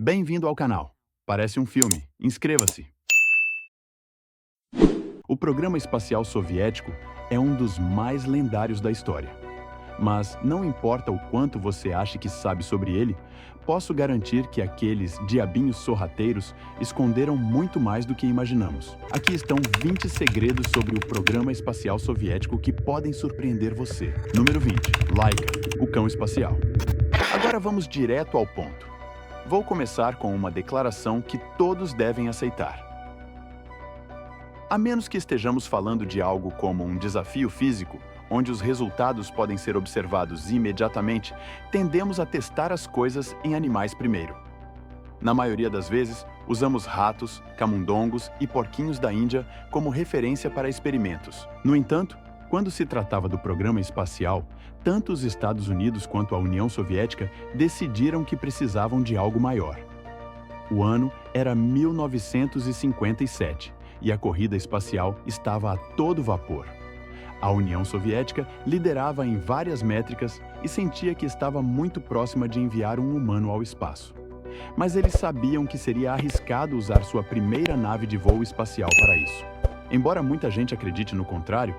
Bem-vindo ao canal. Parece um filme. Inscreva-se. O programa espacial soviético é um dos mais lendários da história. Mas não importa o quanto você ache que sabe sobre ele, posso garantir que aqueles diabinhos sorrateiros esconderam muito mais do que imaginamos. Aqui estão 20 segredos sobre o programa espacial soviético que podem surpreender você. Número 20. Laika, o cão espacial. Agora vamos direto ao ponto. Vou começar com uma declaração que todos devem aceitar. A menos que estejamos falando de algo como um desafio físico, onde os resultados podem ser observados imediatamente, tendemos a testar as coisas em animais primeiro. Na maioria das vezes, usamos ratos, camundongos e porquinhos da Índia como referência para experimentos. No entanto, quando se tratava do programa espacial, tanto os Estados Unidos quanto a União Soviética decidiram que precisavam de algo maior. O ano era 1957 e a corrida espacial estava a todo vapor. A União Soviética liderava em várias métricas e sentia que estava muito próxima de enviar um humano ao espaço. Mas eles sabiam que seria arriscado usar sua primeira nave de voo espacial para isso. Embora muita gente acredite no contrário,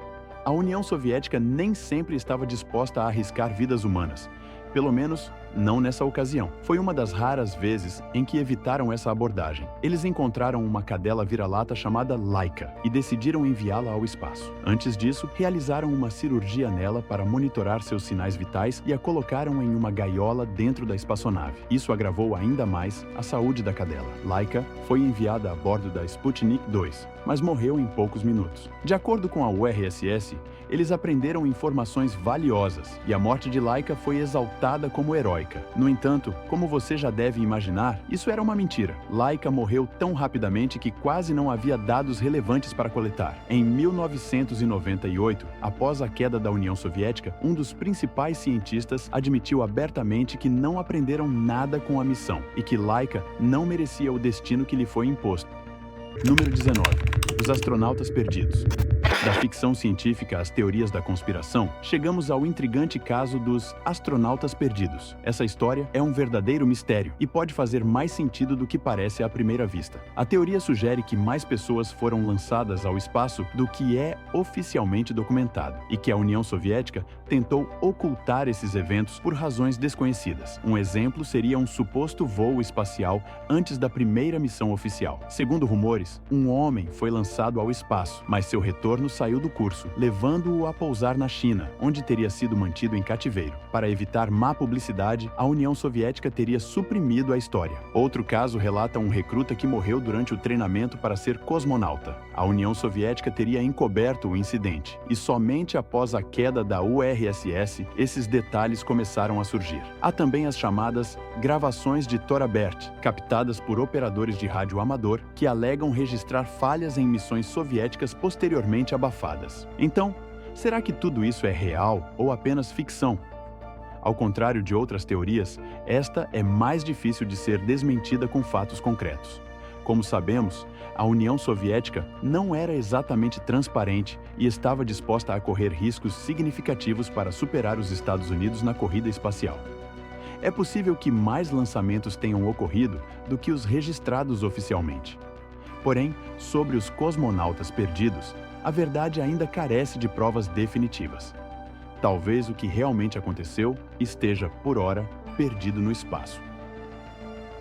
a União Soviética nem sempre estava disposta a arriscar vidas humanas. Pelo menos, não nessa ocasião. Foi uma das raras vezes em que evitaram essa abordagem. Eles encontraram uma cadela vira-lata chamada Laika e decidiram enviá-la ao espaço. Antes disso, realizaram uma cirurgia nela para monitorar seus sinais vitais e a colocaram em uma gaiola dentro da espaçonave. Isso agravou ainda mais a saúde da cadela. Laika foi enviada a bordo da Sputnik 2, mas morreu em poucos minutos. De acordo com a URSS, eles aprenderam informações valiosas e a morte de Laika foi exaltada como heróica. No entanto, como você já deve imaginar, isso era uma mentira. Laika morreu tão rapidamente que quase não havia dados relevantes para coletar. Em 1998, após a queda da União Soviética, um dos principais cientistas admitiu abertamente que não aprenderam nada com a missão e que Laika não merecia o destino que lhe foi imposto. Número 19. Os astronautas perdidos. Da ficção científica às teorias da conspiração, chegamos ao intrigante caso dos astronautas perdidos. Essa história é um verdadeiro mistério e pode fazer mais sentido do que parece à primeira vista. A teoria sugere que mais pessoas foram lançadas ao espaço do que é oficialmente documentado e que a União Soviética tentou ocultar esses eventos por razões desconhecidas. Um exemplo seria um suposto voo espacial antes da primeira missão oficial. Segundo rumores, um homem foi lançado ao espaço, mas seu retorno saiu do curso, levando-o a pousar na China, onde teria sido mantido em cativeiro. Para evitar má publicidade, a União Soviética teria suprimido a história. Outro caso relata um recruta que morreu durante o treinamento para ser cosmonauta. A União Soviética teria encoberto o incidente, e somente após a queda da URSS, esses detalhes começaram a surgir. Há também as chamadas gravações de Torabert, captadas por operadores de rádio amador, que alegam registrar falhas em missões soviéticas posteriormente abafadas. Então, será que tudo isso é real ou apenas ficção? Ao contrário de outras teorias, esta é mais difícil de ser desmentida com fatos concretos. Como sabemos, a União Soviética não era exatamente transparente e estava disposta a correr riscos significativos para superar os Estados Unidos na corrida espacial. É possível que mais lançamentos tenham ocorrido do que os registrados oficialmente. Porém, sobre os cosmonautas perdidos, a verdade ainda carece de provas definitivas. Talvez o que realmente aconteceu esteja, por hora, perdido no espaço.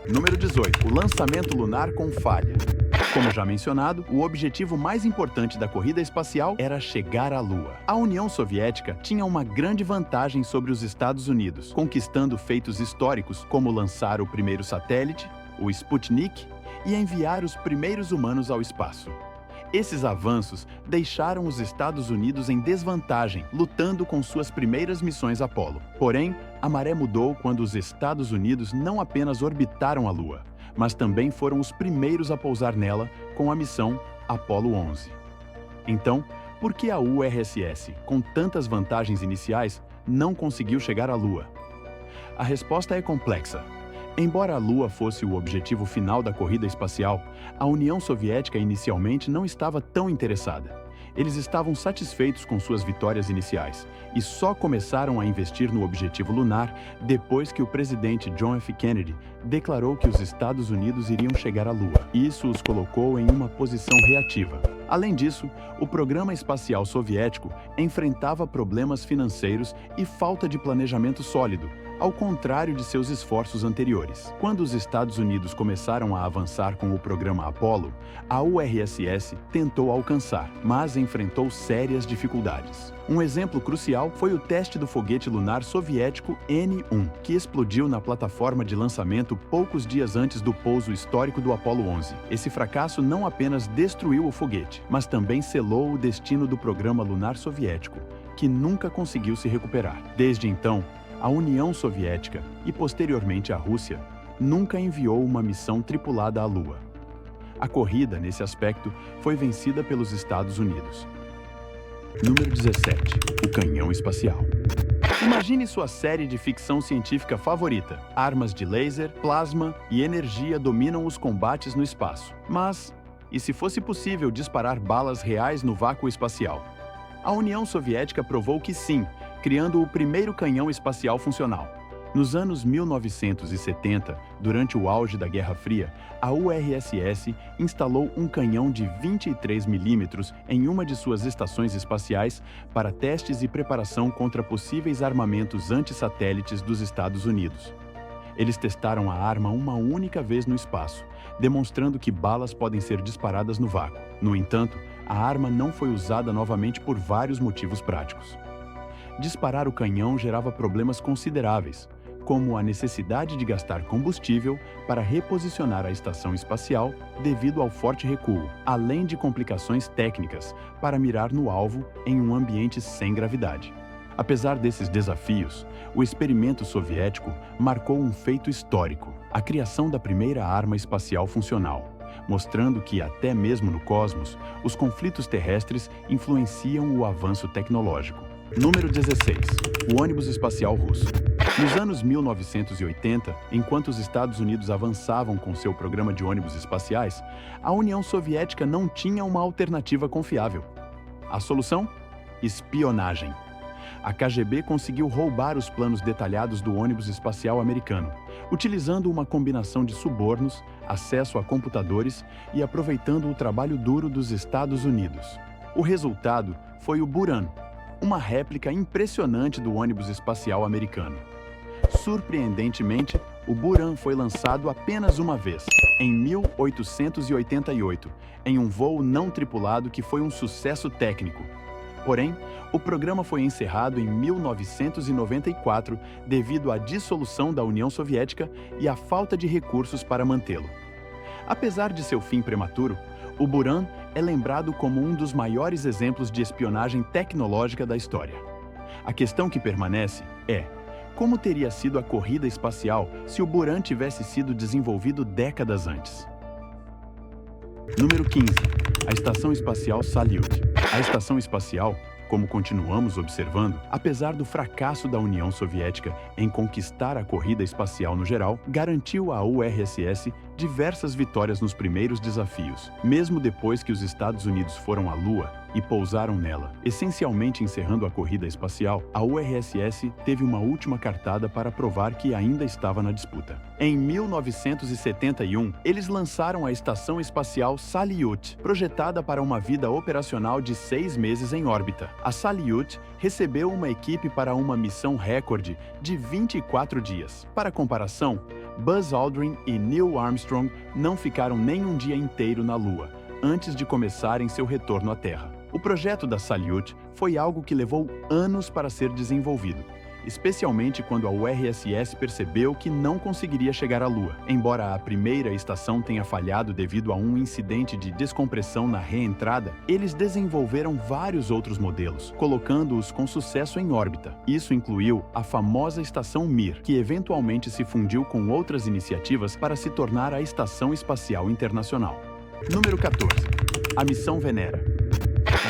Número 18. O lançamento lunar com falha. Como já mencionado, o objetivo mais importante da corrida espacial era chegar à Lua. A União Soviética tinha uma grande vantagem sobre os Estados Unidos, conquistando feitos históricos como lançar o primeiro satélite, o Sputnik, e enviar os primeiros humanos ao espaço. Esses avanços deixaram os Estados Unidos em desvantagem, lutando com suas primeiras missões Apollo. Porém, a maré mudou quando os Estados Unidos não apenas orbitaram a Lua, mas também foram os primeiros a pousar nela com a missão Apollo 11. Então, por que a URSS, com tantas vantagens iniciais, não conseguiu chegar à Lua? A resposta é complexa. Embora a Lua fosse o objetivo final da corrida espacial, a União Soviética inicialmente não estava tão interessada. Eles estavam satisfeitos com suas vitórias iniciais e só começaram a investir no objetivo lunar depois que o presidente John F. Kennedy declarou que os Estados Unidos iriam chegar à Lua. Isso os colocou em uma posição reativa. Além disso, o programa espacial soviético enfrentava problemas financeiros e falta de planejamento sólido, ao contrário de seus esforços anteriores. Quando os Estados Unidos começaram a avançar com o programa Apollo, a URSS tentou alcançar, mas enfrentou sérias dificuldades. Um exemplo crucial foi o teste do foguete lunar soviético N-1, que explodiu na plataforma de lançamento poucos dias antes do pouso histórico do Apollo 11. Esse fracasso não apenas destruiu o foguete, mas também selou o destino do programa lunar soviético, que nunca conseguiu se recuperar. Desde então, a União Soviética e, posteriormente, a Rússia nunca enviou uma missão tripulada à Lua. A corrida, nesse aspecto, foi vencida pelos Estados Unidos. Número 17. O canhão espacial. Imagine sua série de ficção científica favorita. Armas de laser, plasma e energia dominam os combates no espaço. Mas, e se fosse possível disparar balas reais no vácuo espacial? A União Soviética provou que sim, criando o primeiro canhão espacial funcional. Nos anos 1970, durante o auge da Guerra Fria, a URSS instalou um canhão de 23 milímetros em uma de suas estações espaciais para testes e preparação contra possíveis armamentos antissatélites dos Estados Unidos. Eles testaram a arma uma única vez no espaço, demonstrando que balas podem ser disparadas no vácuo. No entanto, a arma não foi usada novamente por vários motivos práticos. Disparar o canhão gerava problemas consideráveis, como a necessidade de gastar combustível para reposicionar a estação espacial devido ao forte recuo, além de complicações técnicas para mirar no alvo em um ambiente sem gravidade. Apesar desses desafios, o experimento soviético marcou um feito histórico: a criação da primeira arma espacial funcional, mostrando que, até mesmo no cosmos, os conflitos terrestres influenciam o avanço tecnológico. Número 16. O ônibus espacial russo. Nos anos 1980, enquanto os Estados Unidos avançavam com seu programa de ônibus espaciais, a União Soviética não tinha uma alternativa confiável. A solução? Espionagem. A KGB conseguiu roubar os planos detalhados do ônibus espacial americano, utilizando uma combinação de subornos, acesso a computadores e aproveitando o trabalho duro dos Estados Unidos. O resultado foi o Buran, uma réplica impressionante do ônibus espacial americano. Surpreendentemente, o Buran foi lançado apenas uma vez, em 1888, em um voo não tripulado que foi um sucesso técnico. Porém, o programa foi encerrado em 1994 devido à dissolução da União Soviética e à falta de recursos para mantê-lo. Apesar de seu fim prematuro, o Buran é lembrado como um dos maiores exemplos de espionagem tecnológica da história. A questão que permanece é: como teria sido a corrida espacial se o Buran tivesse sido desenvolvido décadas antes? Número 15. A Estação Espacial Salyut. A estação espacial, como continuamos observando, apesar do fracasso da União Soviética em conquistar a corrida espacial no geral, garantiu à URSS diversas vitórias nos primeiros desafios, mesmo depois que os Estados Unidos foram à Lua e pousaram nela. Essencialmente encerrando a corrida espacial, a URSS teve uma última cartada para provar que ainda estava na disputa. Em 1971, eles lançaram a Estação Espacial Salyut, projetada para uma vida operacional de 6 meses em órbita. A Salyut recebeu uma equipe para uma missão recorde de 24 dias. Para comparação, Buzz Aldrin e Neil Armstrong não ficaram nem um dia inteiro na Lua, antes de começarem seu retorno à Terra. O projeto da Salyut foi algo que levou anos para ser desenvolvido, especialmente quando a URSS percebeu que não conseguiria chegar à Lua. Embora a primeira estação tenha falhado devido a um incidente de descompressão na reentrada, eles desenvolveram vários outros modelos, colocando-os com sucesso em órbita. Isso incluiu a famosa Estação Mir, que eventualmente se fundiu com outras iniciativas para se tornar a Estação Espacial Internacional. Número 14. A Missão Venera.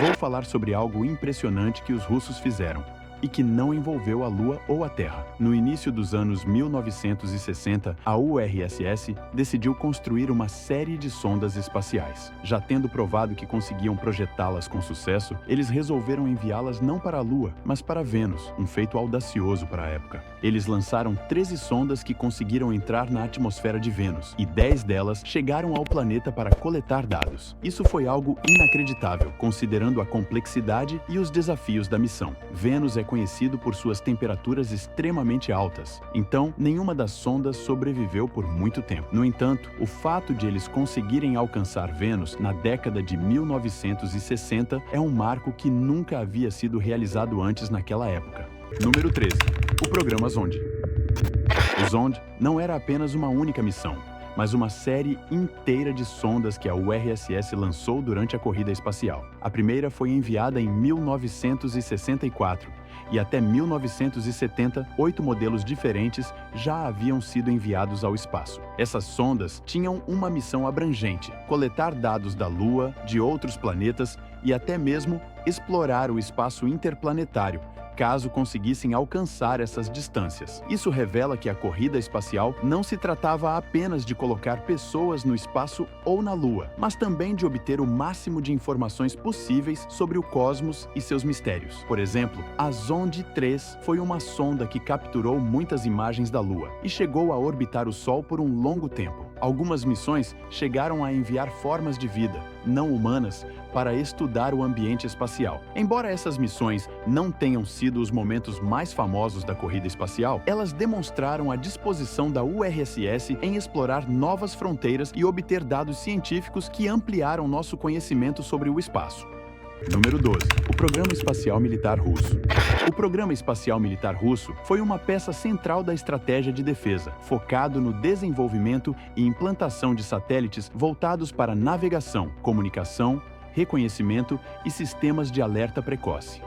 Vou falar sobre algo impressionante que os russos fizeram: e que não envolveu a Lua ou a Terra. No início dos anos 1960, a URSS decidiu construir uma série de sondas espaciais. Já tendo provado que conseguiam projetá-las com sucesso, eles resolveram enviá-las não para a Lua, mas para Vênus, um feito audacioso para a época. Eles lançaram 13 sondas que conseguiram entrar na atmosfera de Vênus, e 10 delas chegaram ao planeta para coletar dados. Isso foi algo inacreditável, considerando a complexidade e os desafios da missão. Vênus é conhecido por suas temperaturas extremamente altas, então nenhuma das sondas sobreviveu por muito tempo. No entanto, o fato de eles conseguirem alcançar Vênus na década de 1960 é um marco que nunca havia sido realizado antes naquela época. Número 13. O programa Zonde. O Zonde não era apenas uma única missão, mas uma série inteira de sondas que a URSS lançou durante a corrida espacial. A primeira foi enviada em 1964 e até 1970, 8 modelos diferentes já haviam sido enviados ao espaço. Essas sondas tinham uma missão abrangente: coletar dados da Lua, de outros planetas e até mesmo explorar o espaço interplanetário, caso conseguissem alcançar essas distâncias. Isso revela que a corrida espacial não se tratava apenas de colocar pessoas no espaço ou na Lua, mas também de obter o máximo de informações possíveis sobre o cosmos e seus mistérios. Por exemplo, a Zonde 3 foi uma sonda que capturou muitas imagens da Lua e chegou a orbitar o Sol por um longo tempo. Algumas missões chegaram a enviar formas de vida, não humanas, para estudar o ambiente espacial. Embora essas missões não tenham sido os momentos mais famosos da corrida espacial, elas demonstraram a disposição da URSS em explorar novas fronteiras e obter dados científicos que ampliaram nosso conhecimento sobre o espaço. Número 12. O Programa Espacial Militar Russo. O Programa Espacial Militar Russo foi uma peça central da estratégia de defesa, focado no desenvolvimento e implantação de satélites voltados para navegação, comunicação, reconhecimento e sistemas de alerta precoce.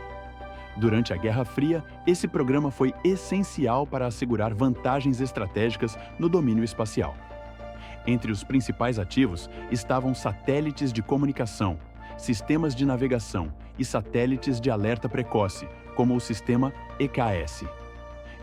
Durante a Guerra Fria, esse programa foi essencial para assegurar vantagens estratégicas no domínio espacial. Entre os principais ativos estavam satélites de comunicação, sistemas de navegação e satélites de alerta precoce, como o sistema EKS.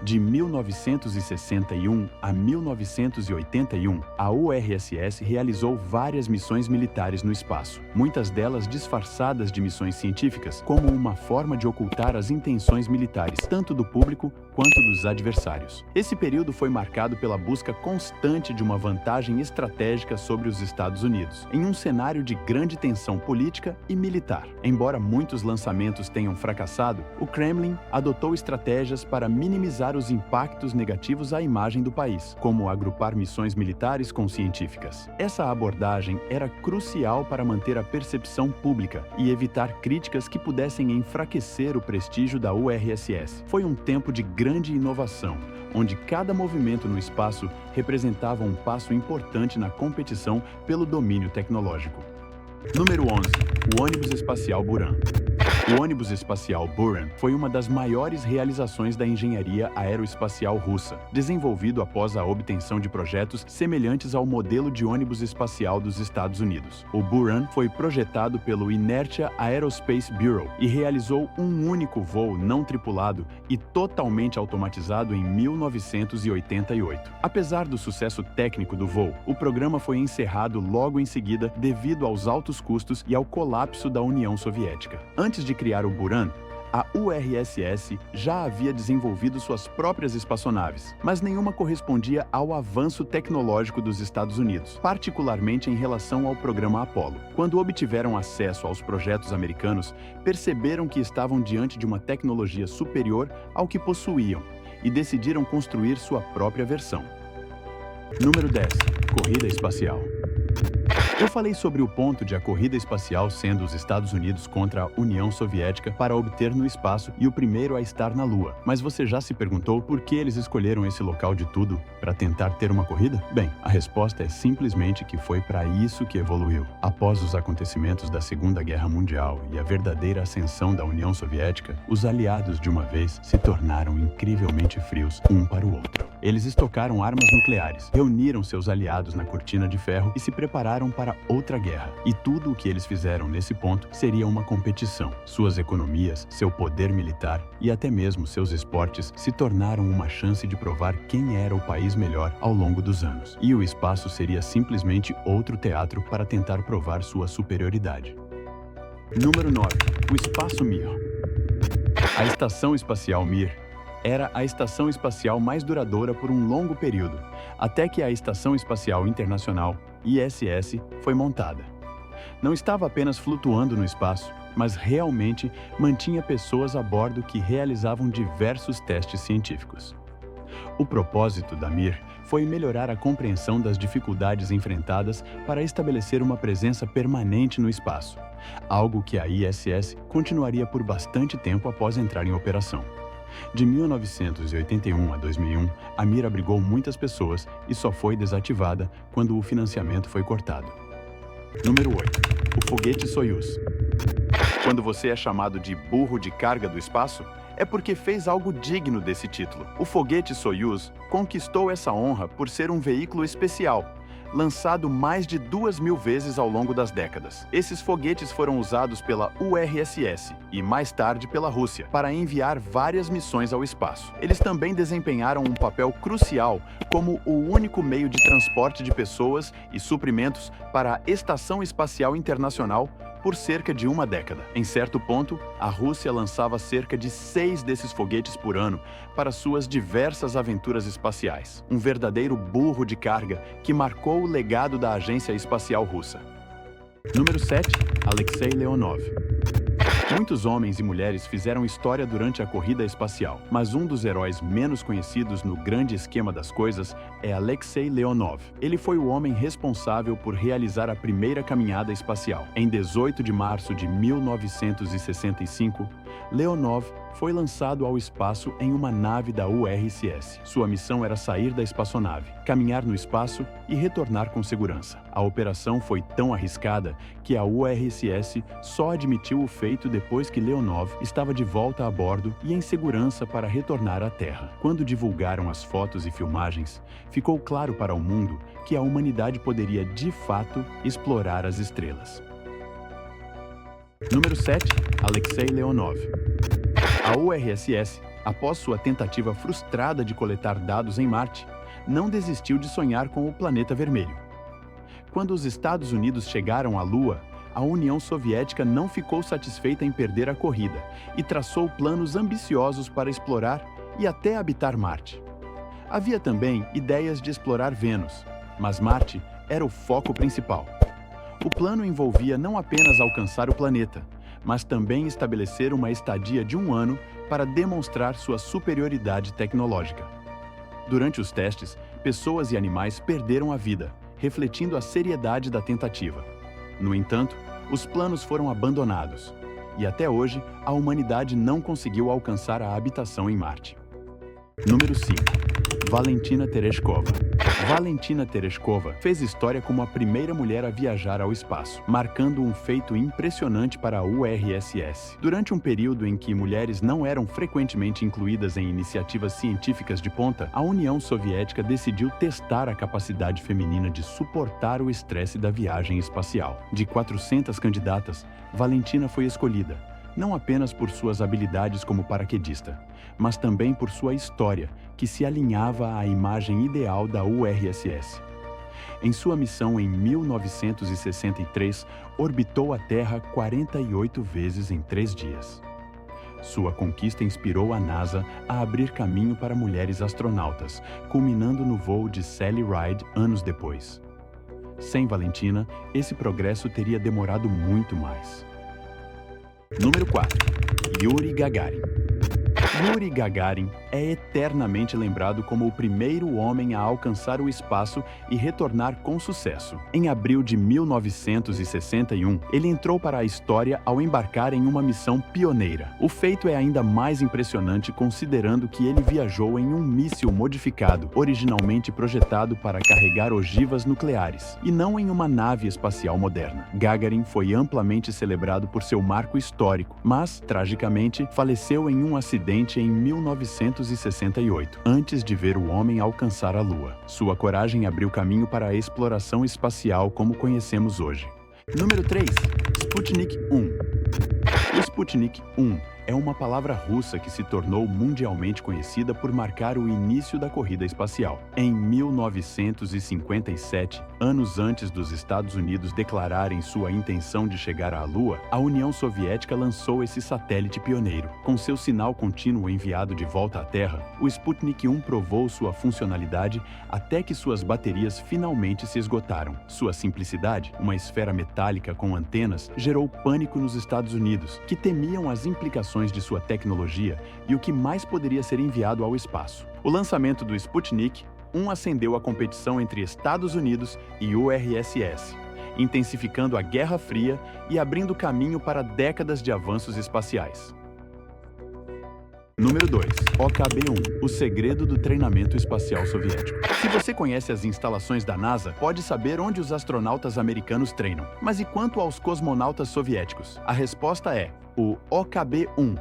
De 1961 a 1981, a URSS realizou várias missões militares no espaço, muitas delas disfarçadas de missões científicas, como uma forma de ocultar as intenções militares, tanto do público quanto dos adversários. Esse período foi marcado pela busca constante de uma vantagem estratégica sobre os Estados Unidos, em um cenário de grande tensão política e militar. Embora muitos lançamentos tenham fracassado, o Kremlin adotou estratégias para minimizar os impactos negativos à imagem do país, como agrupar missões militares com científicas. Essa abordagem era crucial para manter a percepção pública e evitar críticas que pudessem enfraquecer o prestígio da URSS. Foi um tempo de grande inovação, onde cada movimento no espaço representava um passo importante na competição pelo domínio tecnológico. Número 11. O ônibus espacial Buran. O ônibus espacial Buran foi uma das maiores realizações da engenharia aeroespacial russa, desenvolvido após a obtenção de projetos semelhantes ao modelo de ônibus espacial dos Estados Unidos. O Buran foi projetado pelo Inertia Aerospace Bureau e realizou um único voo não tripulado e totalmente automatizado em 1988. Apesar do sucesso técnico do voo, o programa foi encerrado logo em seguida devido aos altos custos e ao colapso da União Soviética. Antes de criar o Buran, a URSS já havia desenvolvido suas próprias espaçonaves, mas nenhuma correspondia ao avanço tecnológico dos Estados Unidos, particularmente em relação ao programa Apollo. Quando obtiveram acesso aos projetos americanos, perceberam que estavam diante de uma tecnologia superior ao que possuíam e decidiram construir sua própria versão. Número 10. Corrida espacial. Eu falei sobre o ponto de a corrida espacial sendo os Estados Unidos contra a União Soviética para obter no espaço e o primeiro a estar na Lua. Mas você já se perguntou por que eles escolheram esse local de tudo para tentar ter uma corrida? Bem, a resposta é simplesmente que foi para isso que evoluiu. Após os acontecimentos da Segunda Guerra Mundial e a verdadeira ascensão da União Soviética, os aliados de uma vez se tornaram incrivelmente frios um para o outro. Eles estocaram armas nucleares, reuniram seus aliados na cortina de ferro e se prepararam para para outra guerra. E tudo o que eles fizeram nesse ponto seria uma competição. Suas economias, seu poder militar e até mesmo seus esportes se tornaram uma chance de provar quem era o país melhor ao longo dos anos. E o espaço seria simplesmente outro teatro para tentar provar sua superioridade. Número 9. O Espaço Mir. A Estação Espacial Mir era a estação espacial mais duradoura por um longo período, até que a Estação Espacial Internacional, ISS, foi montada. Não estava apenas flutuando no espaço, mas realmente mantinha pessoas a bordo que realizavam diversos testes científicos. O propósito da Mir foi melhorar a compreensão das dificuldades enfrentadas para estabelecer uma presença permanente no espaço, algo que a ISS continuaria por bastante tempo após entrar em operação. De 1981 a 2001, a Mir abrigou muitas pessoas e só foi desativada quando o financiamento foi cortado. Número 8. O foguete Soyuz. Quando você é chamado de burro de carga do espaço, é porque fez algo digno desse título. O foguete Soyuz conquistou essa honra por ser um veículo especial, lançado mais de 2.000 vezes ao longo das décadas. Esses foguetes foram usados pela URSS e, mais tarde, pela Rússia, para enviar várias missões ao espaço. Eles também desempenharam um papel crucial como o único meio de transporte de pessoas e suprimentos para a Estação Espacial Internacional por cerca de uma década. Em certo ponto, a Rússia lançava cerca de 6 desses foguetes por ano para suas diversas aventuras espaciais. Um verdadeiro burro de carga que marcou o legado da Agência Espacial Russa. Número 7. Alexei Leonov. Muitos homens e mulheres fizeram história durante a corrida espacial, mas um dos heróis menos conhecidos no grande esquema das coisas é Alexei Leonov. Ele foi o homem responsável por realizar a primeira caminhada espacial. Em 18 de março de 1965, Leonov foi lançado ao espaço em uma nave da URSS. Sua missão era sair da espaçonave, caminhar no espaço e retornar com segurança. A operação foi tão arriscada que a URSS só admitiu o feito depois que Leonov estava de volta a bordo e em segurança para retornar à Terra. Quando divulgaram as fotos e filmagens, ficou claro para o mundo que a humanidade poderia, de fato, explorar as estrelas. Número 7. Alexei Leonov. A URSS, após sua tentativa frustrada de coletar dados em Marte, não desistiu de sonhar com o planeta vermelho. Quando os Estados Unidos chegaram à Lua, a União Soviética não ficou satisfeita em perder a corrida e traçou planos ambiciosos para explorar e até habitar Marte. Havia também ideias de explorar Vênus, mas Marte era o foco principal. O plano envolvia não apenas alcançar o planeta, mas também estabelecer uma estadia de 1 ano para demonstrar sua superioridade tecnológica. Durante os testes, pessoas e animais perderam a vida, refletindo a seriedade da tentativa. No entanto, os planos foram abandonados, e até hoje a humanidade não conseguiu alcançar a habitação em Marte. Número 5. Valentina Tereshkova. Valentina Tereshkova fez história como a primeira mulher a viajar ao espaço, marcando um feito impressionante para a URSS. Durante um período em que mulheres não eram frequentemente incluídas em iniciativas científicas de ponta, a União Soviética decidiu testar a capacidade feminina de suportar o estresse da viagem espacial. De 400 candidatas, Valentina foi escolhida, não apenas por suas habilidades como paraquedista, mas também por sua história, que se alinhava à imagem ideal da URSS. Em sua missão em 1963, orbitou a Terra 48 vezes em 3 dias. Sua conquista inspirou a NASA a abrir caminho para mulheres astronautas, culminando no voo de Sally Ride anos depois. Sem Valentina, esse progresso teria demorado muito mais. Número 4. Yuri Gagarin. Yuri Gagarin é eternamente lembrado como o primeiro homem a alcançar o espaço e retornar com sucesso. Em abril de 1961, ele entrou para a história ao embarcar em uma missão pioneira. O feito é ainda mais impressionante considerando que ele viajou em um míssil modificado, originalmente projetado para carregar ogivas nucleares, e não em uma nave espacial moderna. Gagarin foi amplamente celebrado por seu marco histórico, mas, tragicamente, faleceu em um acidente em 1961. 1968, antes de ver o homem alcançar a Lua. Sua coragem abriu caminho para a exploração espacial como conhecemos hoje. Número 3. Sputnik 1. O Sputnik 1 é uma palavra russa que se tornou mundialmente conhecida por marcar o início da corrida espacial. Em 1957, anos antes dos Estados Unidos declararem sua intenção de chegar à Lua, a União Soviética lançou esse satélite pioneiro. Com seu sinal contínuo enviado de volta à Terra, o Sputnik 1 provou sua funcionalidade até que suas baterias finalmente se esgotaram. Sua simplicidade, uma esfera metálica com antenas, gerou pânico nos Estados Unidos, que temiam as implicações de sua tecnologia e o que mais poderia ser enviado ao espaço. O lançamento do Sputnik 1 acendeu a competição entre Estados Unidos e URSS, intensificando a Guerra Fria e abrindo caminho para décadas de avanços espaciais. Número 2. OKB-1, o segredo do treinamento espacial soviético. Se você conhece as instalações da NASA, pode saber onde os astronautas americanos treinam. Mas e quanto aos cosmonautas soviéticos? A resposta é o OKB-1,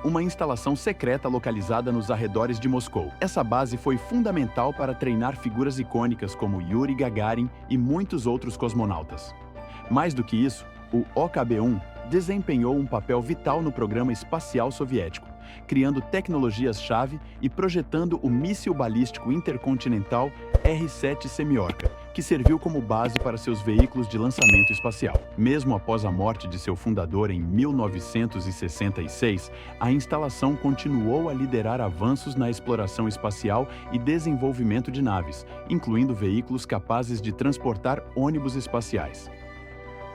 uma instalação secreta localizada nos arredores de Moscou. Essa base foi fundamental para treinar figuras icônicas como Yuri Gagarin e muitos outros cosmonautas. Mais do que isso, o OKB-1 desempenhou um papel vital no programa espacial soviético, criando tecnologias-chave e projetando o míssil balístico intercontinental R-7 Semyorka, que serviu como base para seus veículos de lançamento espacial. Mesmo após a morte de seu fundador em 1966, a instalação continuou a liderar avanços na exploração espacial e desenvolvimento de naves, incluindo veículos capazes de transportar ônibus espaciais.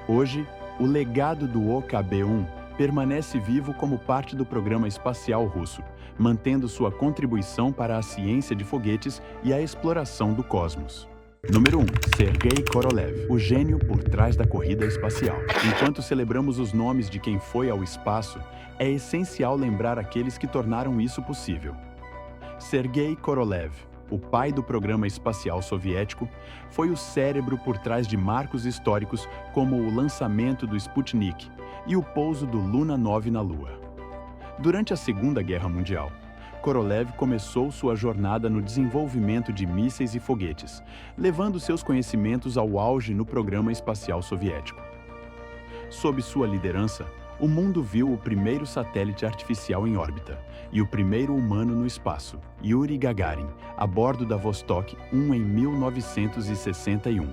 Hoje, o legado do OKB-1 permanece vivo como parte do programa espacial russo, mantendo sua contribuição para a ciência de foguetes e a exploração do cosmos. Número 1. Sergei Korolev, o gênio por trás da corrida espacial. Enquanto celebramos os nomes de quem foi ao espaço, é essencial lembrar aqueles que tornaram isso possível. Sergei Korolev, o pai do programa espacial soviético, foi o cérebro por trás de marcos históricos como o lançamento do Sputnik e o pouso do Luna 9 na Lua. Durante a Segunda Guerra Mundial, Korolev começou sua jornada no desenvolvimento de mísseis e foguetes, levando seus conhecimentos ao auge no programa espacial soviético. Sob sua liderança, o mundo viu o primeiro satélite artificial em órbita e o primeiro humano no espaço, Yuri Gagarin, a bordo da Vostok 1 em 1961.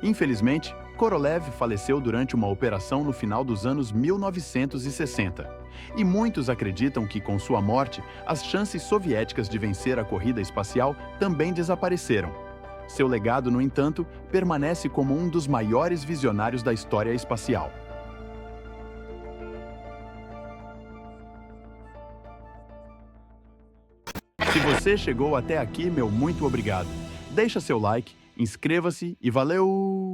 Infelizmente, Korolev faleceu durante uma operação no final dos anos 1960. E muitos acreditam que, com sua morte, as chances soviéticas de vencer a corrida espacial também desapareceram. Seu legado, no entanto, permanece como um dos maiores visionários da história espacial. Se você chegou até aqui, meu muito obrigado. Deixa seu like, inscreva-se e valeu!